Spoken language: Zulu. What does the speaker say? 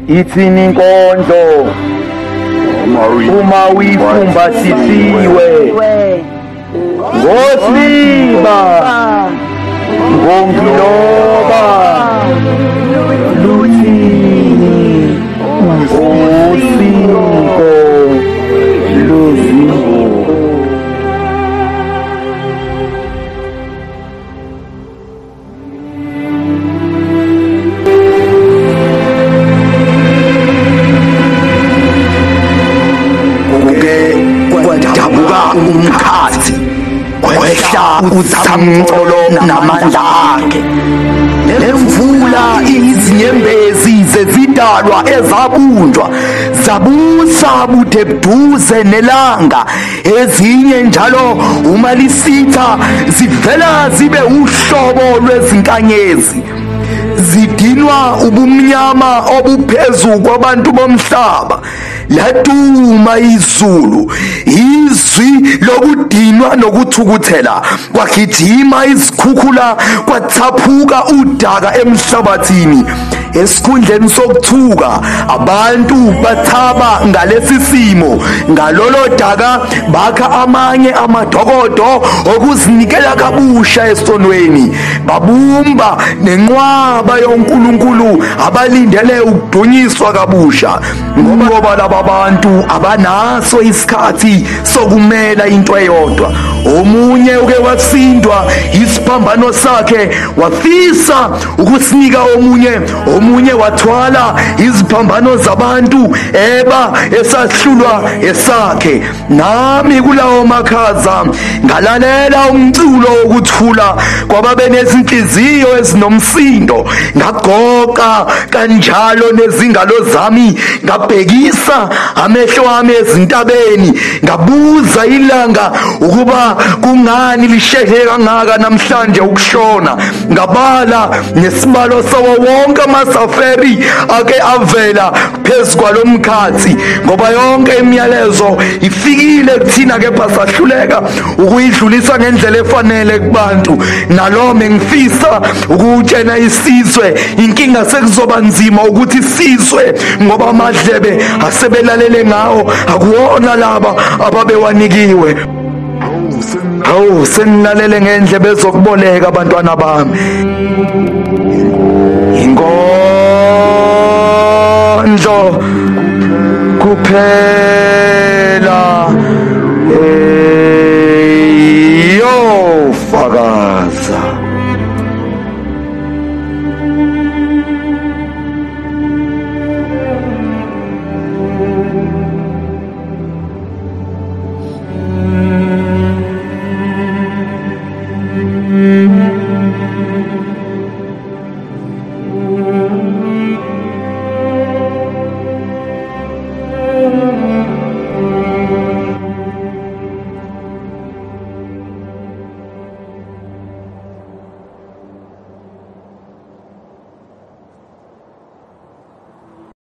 ithini inkondlo uma uyifumbathisiwe ngosiba ngomgiloba luthini usiko luzingubo. Ukudabuka umkhathi kwehla uthamcolo namandla akhe. Lemvula izinyembezi zezidalwa ezabunjwa zabusa bude buduze nelanga, ezinye njalo uma lisitha zivela zibe uhlobo lwezinkanyezi, zidinwa ubumnyama obuphezu kwabantu bomhlaba. Laduma izulu, izwi lokudinwa nokuthukuthela, kwagijima izikhukhula, kwathaphuka udaka emhlabathini. Esikhundleni sokuthuka, abantu bathaba ngalesi simo. Ngalolo daka bakha amanye amadokodo okuzinikela kabusha esonweni, babumba nenqwaba yoNkulunkulu abalindele ukudunyiswa kabusha. Ngoba laba bantu abanaso isikhathi sokumela into eyodwa. Omunye uke wasindwa isiphambano sakhe, wafisa ukusinika omunye wathwala iziphambano zabantu, eba esahlulwa esakhe. Nami kulawo makhaza ngalalela umculo wokuthula kwababe nezinhliziyo ezinomsindo, ngagoqa kanjalo nezingalo zami, ngabhekisa amehlo ami ezintabeni, ngabuza ilanga ukuba kungani lishehe kangaka namhlanje ukushona. Ngabala nesibalo sawo wonke amasaferi ake avela phezu kwalomkhathi, ngoba yonke imiyalezo ifikile kuthina, kepha sahluleka ukuyidlulisa ngendlela efanele kubantu. Nalome ngifisa ukutshena isizwe, inkinga sekuzoba nzima ukuthi sizwe, ngoba amadlebe asebelalele ngawo akuwona laba ababewanikiwe. Hawu, senilalele ngendlebe ezokuboleka abantwana bami. Inkondlo kuphela.